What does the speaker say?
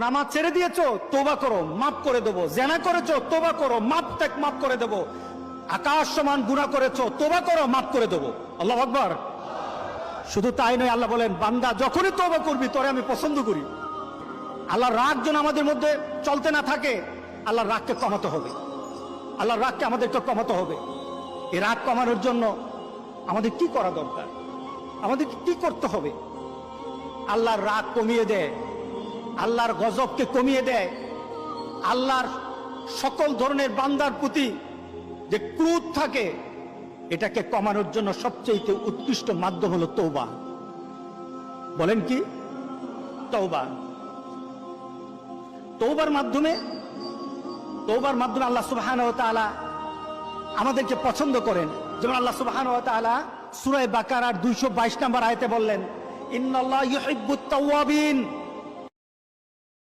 নামাজ ছেড়ে দিয়েছো, তওবা করো, মাফ করে দেবো। জেনা করেছো, তওবা করো, মাফ করে দেবো। আকাশ সমান গুনাহ করেছো, তওবা করো, মাফ করে দেবো। আল্লাহু আকবার। শুধু তাই নয়, আল্লাহ বলেন, বান্দা যখনই তওবা করবি তোরে আমি পছন্দ করি। আল্লাহর রাগ যেন আমাদের মধ্যে চলতে না থাকে, আল্লাহর রাগকে কমাতে হবে। আল্লাহর রাগকে আমাদেরকে কমাতে হবে। এই রাগ কমানোর জন্য আমাদের কি করা দরকার? আমাদের কি করতে হবে? আল্লাহর রাগ কমিয়ে দেয়, আল্লাহর গজবকে কমিয়ে দেয়। আল্লাহর সকল ধরনের বান্দার প্রতি যে ক্রোধ থাকে, এটাকে কমানোর জন্য সবচেয়ে উৎকৃষ্ট মাধ্যম হলো তওবা। বলেন কি? তওবা। তওবার মাধ্যমে আল্লাহ সুবহানাহু ওয়া তাআলা আমাদেরকে পছন্দ করেন। যেমন আল্লাহ সুবহানাহু ওয়া তাআলা সূরা বাকারার 222 নম্বর আয়াতে বললেন, ইন্নাল্লাহা ইউহিব্বুত তাওয়াবিন